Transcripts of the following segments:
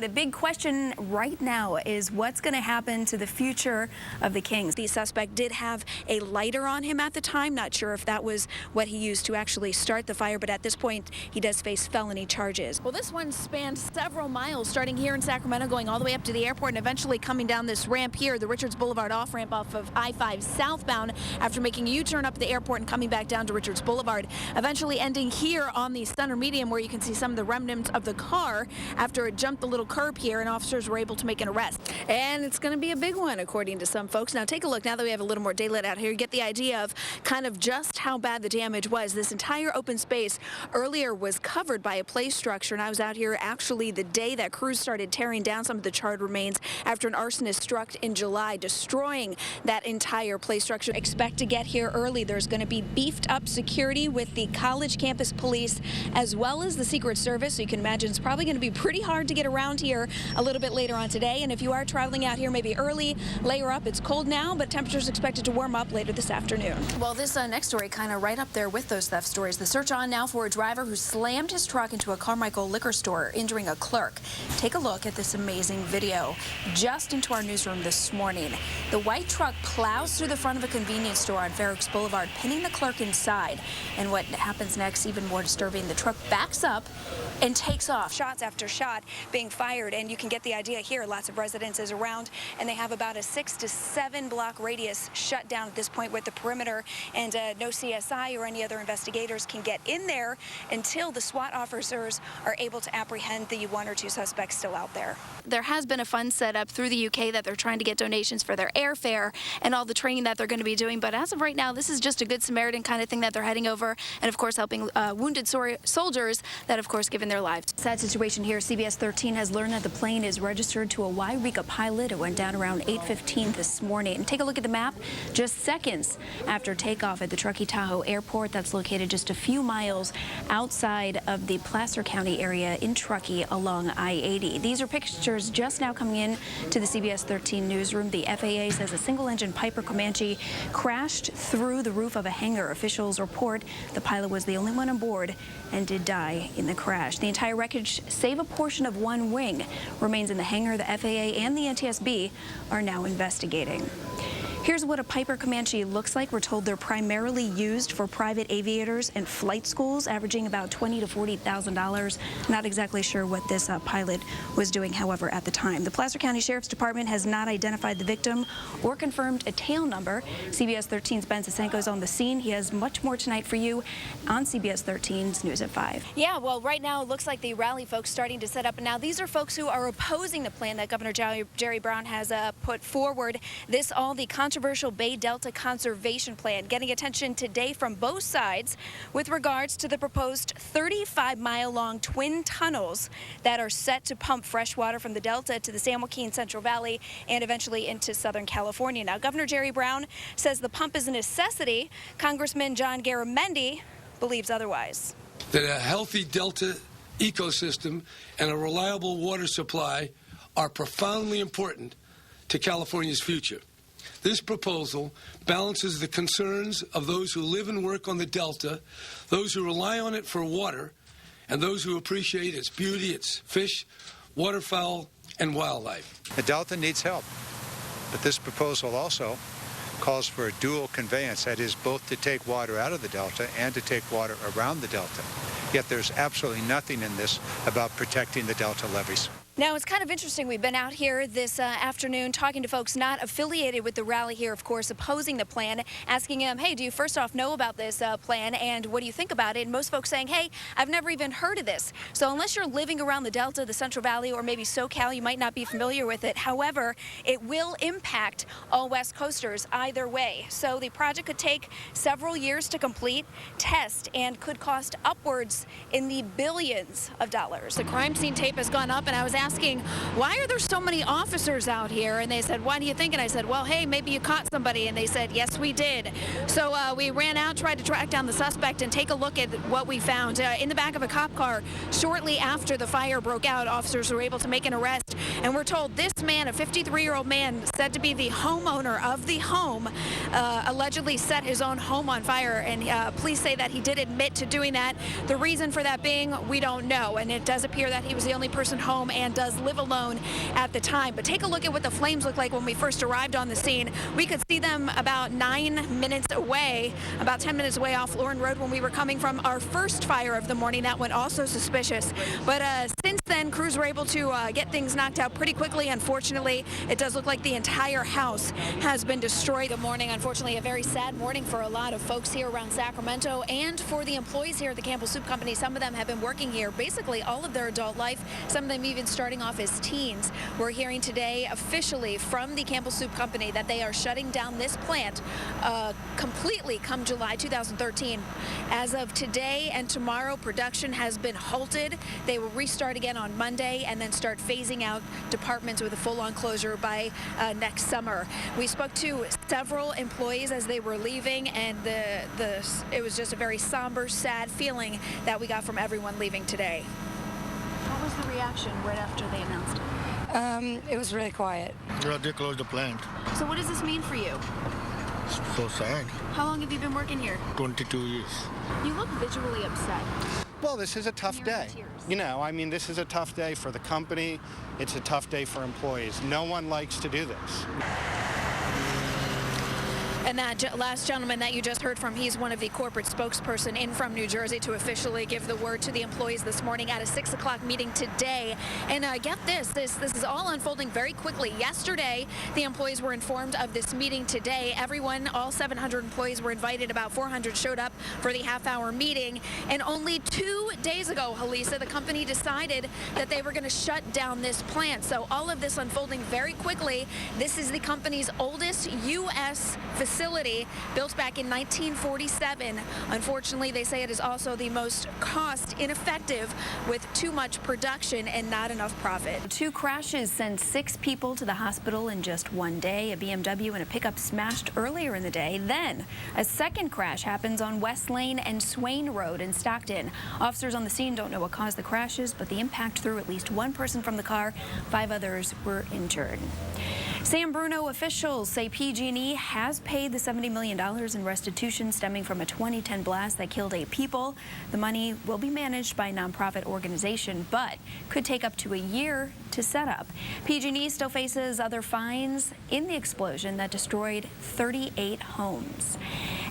The big question right now is what's going to happen to the future of the Kings. The suspect did have a lighter on him at the time. Not sure if that was what he used to actually start the fire, but at this point, he does face felony charges. Well, this one spanned several miles, starting here in Sacramento, going all the way up to the airport, and eventually coming down this ramp here, the Richards Boulevard off-ramp off of I-5 southbound, after making a U-turn up at the airport and coming back down to Richards Boulevard, eventually ending here on the center median, where you can see some of the remnants of the car after it jumped the little curb here, and officers were able to make an arrest. And it's going to be a big one, according to some folks. Now, take a look. Now that we have a little more daylight out here, you get the idea of kind of just how bad the damage was. This entire open space earlier was covered by a play structure, and I was out here actually the day that crews started tearing down some of the charred remains after an arsonist struck in July, destroying that entire play structure. Expect to get here early. There's going to be beefed up security with the college campus police as well as the Secret Service, so you can imagine it's probably going to be pretty hard to get around here a little bit later on today. And if you are traveling out here maybe early, layer up. It's cold now, but temperatures expected to warm up later this afternoon. Well, this next story kind of right up there with those theft stories. The search on now for a driver who slammed his truck into a Carmichael liquor store, injuring a clerk. Take a look at this amazing video just into our newsroom this morning. The white truck plows through the front of a convenience store on Fair Oaks Boulevard, pinning the clerk inside. And what happens next, even more disturbing, the truck backs up and takes off. Shots after shot being fired, and you can get the idea here. Lots of residences around, and they have about a 6 to 7 block radius shut down at this point with the perimeter, and no CSI or any other investigators can get in there until the SWAT officers are able to apprehend the 1 or 2 suspects still out there. There has been a fund set up through the UK that they're trying to get donations for their airfare and all the training that they're going to be doing, but as of right now, this is just a Good Samaritan kind of thing that they're heading over, and of course helping wounded soldiers that of course given their lives. Sad situation here. CBS 13 has learned that the plane is registered to a Yreka pilot. It went down around 8:15 this morning. And take a look at the map. Just seconds after takeoff at the Truckee Tahoe Airport, that's located just a few miles outside of the Placer County area in Truckee along I-80. These are pictures just now coming in to the CBS 13 newsroom. The FAA says a single-engine Piper Comanche crashed through the roof of a hangar. Officials report the pilot was the only one on board and did die in the crash. The entire wreckage, save a portion of one wing, remains in the hangar. The FAA and the NTSB are now investigating. Here's what a Piper Comanche looks like. We're told they're primarily used for private aviators and flight schools, averaging about $20,000 to $40,000. Not exactly sure what this pilot was doing, however, at the time. The Placer County Sheriff's Department has not identified the victim or confirmed a tail number. CBS 13's Ben Sasenko is on the scene. He has much more tonight for you on CBS 13's News at 5. Yeah, well, right now it looks like the rally folks starting to set up. Now, these are folks who are opposing the plan that Governor Jerry Brown has put forward. All the controversial Bay Delta Conservation Plan, getting attention today from both sides with regards to the proposed 35-mile-long twin tunnels that are set to pump fresh water from the Delta to the San Joaquin Central Valley and eventually into Southern California. Now, Governor Jerry Brown says the pump is a necessity. Congressman John Garamendi believes otherwise. That a healthy Delta ecosystem and a reliable water supply are profoundly important to California's future. This proposal balances the concerns of those who live and work on the Delta, those who rely on it for water, and those who appreciate its beauty, its fish, waterfowl, and wildlife. The Delta needs help, but this proposal also calls for a dual conveyance, that is, both to take water out of the Delta and to take water around the Delta. Yet there's absolutely nothing in this about protecting the Delta levees. Now, it's kind of interesting. We've been out here this afternoon talking to folks not affiliated with the rally here, of course, opposing the plan, asking them, hey, do you first off know about this plan and what do you think about it? And most folks saying, hey, I've never even heard of this. So unless you're living around the Delta, the Central Valley, or maybe SoCal, you might not be familiar with it. However, it will impact all West Coasters either way. So the project could take several years to complete, test, and could cost upwards in the billions of dollars. The crime scene tape has gone up, and I was asking, why are there so many officers out here? And they said, why do you think? And I said, well, hey, maybe you caught somebody. And they said, yes, we did. So we ran out, tried to track down the suspect and take a look at what we found. In the back of a cop car, shortly after the fire broke out, officers were able to make an arrest. And we're told this man, a 53-year-old man, said to be the homeowner of the home, allegedly set his own home on fire. And police say that he did admit to doing that. The reason for that being, we don't know. And it does appear that he was the only person home and plant does live alone at the time. But take a look at what the flames look like when we first arrived on the scene. We could see them about 9 minutes away, about 10 minutes away off Lauren Road when we were coming from our first fire of the morning. That went also suspicious. But since then, crews were able to get things knocked out pretty quickly. Unfortunately, it does look like the entire house has been destroyed. Good morning. Unfortunately, a very sad morning for a lot of folks here around Sacramento and for the employees here at the Campbell Soup Company. Some of them have been working here basically all of their adult life, some of them even starting off as teens. We're hearing today officially from the Campbell Soup Company that they are shutting down this plant completely come July 2013. As of today and tomorrow, production has been halted. They will restart again on Monday and then start phasing out departments with a full-on closure by next summer. We spoke to several employees as they were leaving, and it was just a very somber, sad feeling that we got from everyone leaving today. What was the reaction right after they announced it? It was really quiet. Yeah, they closed the plant. So what does this mean for you? It's so sad. How long have you been working here? 22 years. You look visually upset. Well, this is a tough day. You know, I mean, this is a tough day for the company. It's a tough day for employees. No one likes to do this. And that last gentleman that you just heard from, he's one of the corporate spokesperson in from New Jersey to officially give the word to the employees this morning at a 6 o'clock meeting today. And get this is all unfolding very quickly. Yesterday, the employees were informed of this meeting today. Everyone, all 700 employees were invited. About 400 showed up for the half-hour meeting. And only 2 days ago, Halisa, the company decided that they were going to shut down this plant. So all of this unfolding very quickly. This is the company's oldest U.S. facility, built back in 1947. Unfortunately, they say it is also the most cost ineffective, with too much production and not enough profit. 2 crashes sent 6 people to the hospital in just one day. A BMW and a pickup smashed earlier in the day. Then a second crash happens on West Lane and Swain Road in Stockton. Officers on the scene don't know what caused the crashes, but the impact threw at least 1 person from the car. 5 others were injured. San Bruno officials say PG&E has paid the $70 million in restitution stemming from a 2010 blast that killed 8 people. The money will be managed by a nonprofit organization, but could take up to a year to set up. PG&E still faces other fines in the explosion that destroyed 38 homes.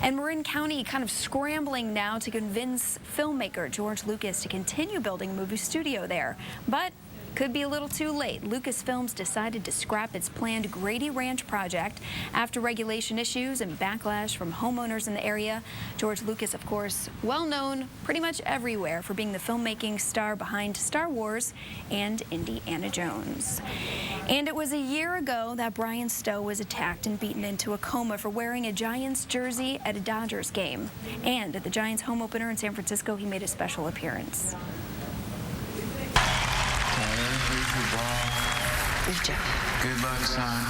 And Marin County kind of scrambling now to convince filmmaker George Lucas to continue building a movie studio there. But could be a little too late. Lucasfilms decided to scrap its planned Grady Ranch project after regulation issues and backlash from homeowners in the area. George Lucas, of course, well known pretty much everywhere for being the filmmaking star behind Star Wars and Indiana Jones. And it was a year ago that Brian Stowe was attacked and beaten into a coma for wearing a Giants jersey at a Dodgers game. And at the Giants home opener in San Francisco, he made a special appearance. Good job. Good luck, son.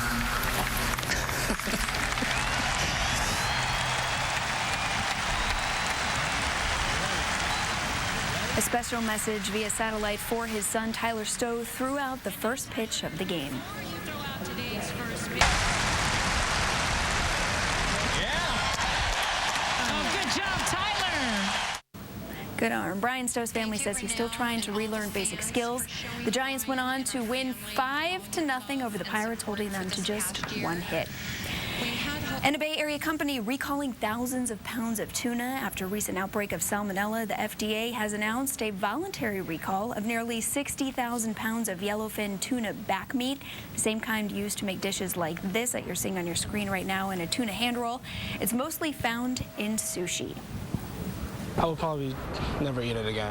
A special message via satellite for his son Tyler Stowe threw out the first pitch of the game. Good arm. Brian Stowe's family says he's still trying to relearn basic skills. The Giants went on to win 5-0 over the Pirates, holding them to just 1 hit. And a Bay Area company recalling thousands of pounds of tuna after a recent outbreak of salmonella. The FDA has announced a voluntary recall of nearly 60,000 pounds of yellowfin tuna back meat, the same kind used to make dishes like this that you're seeing on your screen right now in a tuna hand roll. It's mostly found in sushi. I would probably never eat it again.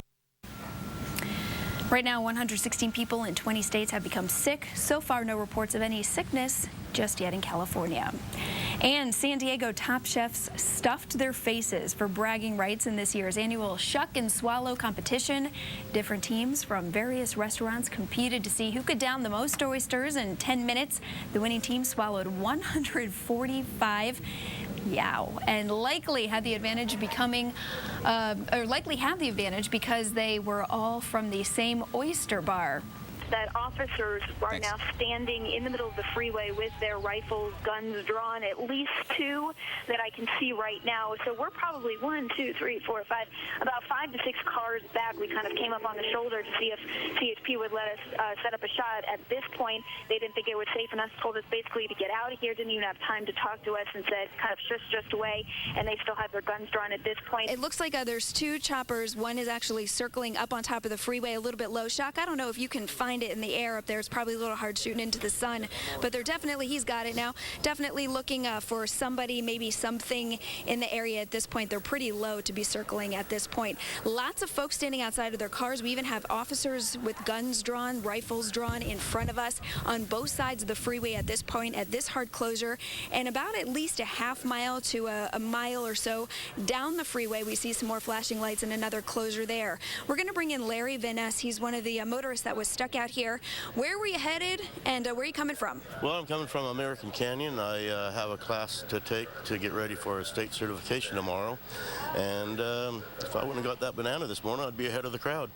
Right now, 116 people in 20 states have become sick. So far, no reports of any sickness just yet in California. And San Diego Top Chefs stuffed their faces for bragging rights in this year's annual Shuck and Swallow competition. Different teams from various restaurants competed to see who could down the most oysters in 10 minutes. The winning team swallowed 145. Yow, and likely had the advantage because they were all from the same oyster bar. that officers are now standing in the middle of the freeway with their rifles, guns drawn, at least 2 that I can see right now. So we're probably 1, 2, 3, 4, 5, about 5 to 6 cars back. We kind of came up on the shoulder to see if CHP would let us set up a shot. At this point, they didn't think it was safe enough, told us basically to get out of here, didn't even have time to talk to us, and said kind of just away, and they still have their guns drawn at this point. It looks like there's 2 choppers. One is actually circling up on top of the freeway a little bit low. Shock, I don't know if you can find it in the air up there. It's probably a little hard shooting into the sun, but they're definitely, he's got it now, definitely looking for somebody, maybe something in the area at this point. They're pretty low to be circling at this point. Lots of folks standing outside of their cars. We even have officers with guns drawn, rifles drawn in front of us on both sides of the freeway at this point, at this hard closure, and about at least a half mile to a mile or so down the freeway, we see some more flashing lights and another closure there. We're going to bring in Larry Van Ness. He's one of the motorists that was stuck out here. Where were you headed, and where are you coming from? Well, I'm coming from American Canyon. I have a class to take to get ready for a state certification tomorrow, and if I wouldn't have got that banana this morning, I'd be ahead of the crowd.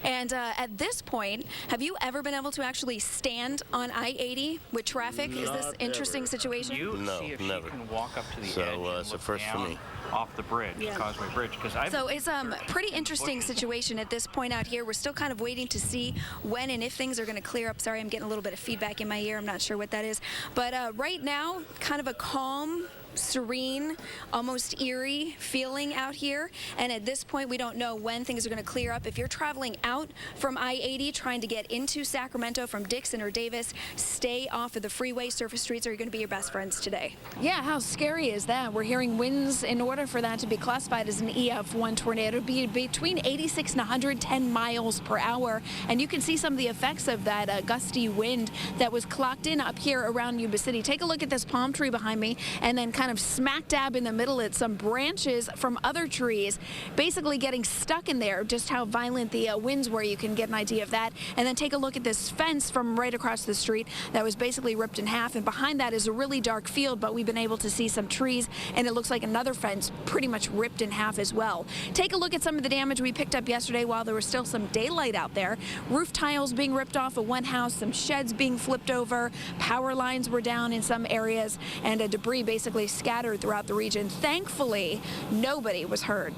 And at this point, have you ever been able to actually stand on I-80 with traffic? Is this interesting situation? No, see if never. She can walk up to the edge So and it's a look first for down me. off the bridge, Causeway Bridge, because So it's a pretty interesting situation at this point out here. We're still kind of waiting to see when and if things are going to clear up. Sorry, I'm getting a little bit of feedback in my ear. I'm not sure what that is. But right now, kind of a calm, serene, almost eerie feeling out here, and at this point we don't know when things are going to clear up. If you're traveling out from I-80 trying to get into Sacramento from Dixon or Davis, stay off of the freeway. Surface streets are going to be your best friends today. Yeah, how scary is that? We're hearing winds, in order for that to be classified as an EF1 tornado, be between 86 and 110 miles per hour, and you can see some of the effects of that gusty wind that was clocked in up here around Yuba City. Take a look at this palm tree behind me, and then kind of smack dab in the middle, it's some branches from other trees basically getting stuck in there. Just how violent the winds were, you can get an idea of that. And then take a look at this fence from right across the street that was basically ripped in half, and behind that is a really dark field, but we've been able to see some trees, and it looks like another fence pretty much ripped in half as well. Take a look at some of the damage we picked up yesterday while there was still some daylight out there. Roof tiles being ripped off of one house, some sheds being flipped over, power lines were down in some areas, and debris basically scattered throughout the region. Thankfully, nobody was hurt.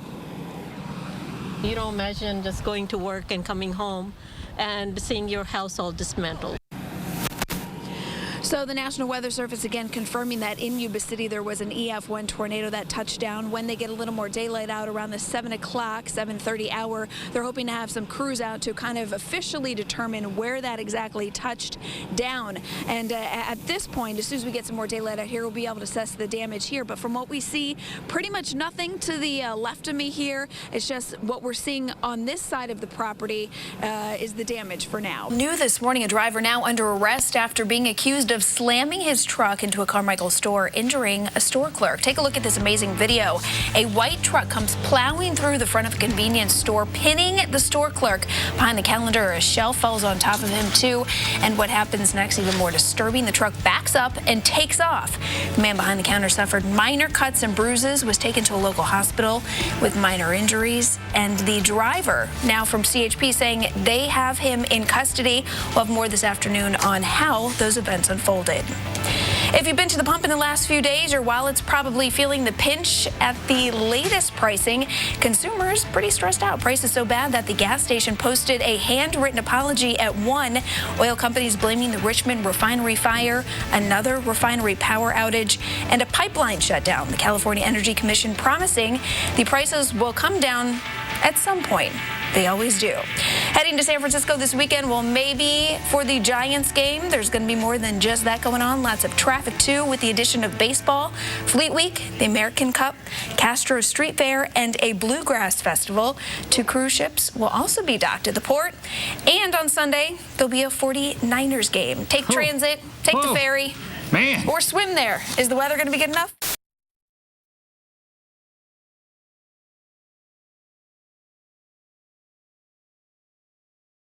You don't imagine just going to work and coming home and seeing your house all dismantled. So the National Weather Service again confirming that in Yuba City there was an EF1 tornado that touched down. When they get a little more daylight out around the 7 o'clock, 7:30 hour, they're hoping to have some crews out to kind of officially determine where that exactly touched down. And at this point, as soon as we get some more daylight out here, we'll be able to assess the damage here. But from what we see, pretty much nothing to the left of me here. It's just what we're seeing on this side of the property is the damage for now. New this morning, a driver now under arrest after being accused of slamming his truck into a Carmichael store, injuring a store clerk. Take a look at this amazing video. A white truck comes plowing through the front of a convenience store, pinning the store clerk behind the counter. A shelf falls on top of him too. And what happens next, even more disturbing, the truck backs up and takes off. The man behind the counter suffered minor cuts and bruises, was taken to a local hospital with minor injuries. And the driver, now from CHP, saying they have him in custody. We'll have more this afternoon on how those events unfolded. If you've been to the pump in the last few days, your wallet's probably feeling the pinch at the latest pricing. Consumers pretty stressed out. Prices so bad that the gas station posted a handwritten apology at one. Oil companies blaming the Richmond refinery fire, another refinery power outage, and a pipeline shutdown. The California Energy Commission promising the prices will come down at some point. They always do. Heading to San Francisco this weekend, well, maybe for the Giants game, there's going to be more than just that going on. Lots of traffic, too, with the addition of baseball, Fleet Week, the American Cup, Castro Street Fair, and a bluegrass festival. 2 cruise ships will also be docked at the port. And on Sunday, there'll be a 49ers game. Take transit, take the ferry, or swim there. Is the weather going to be good enough?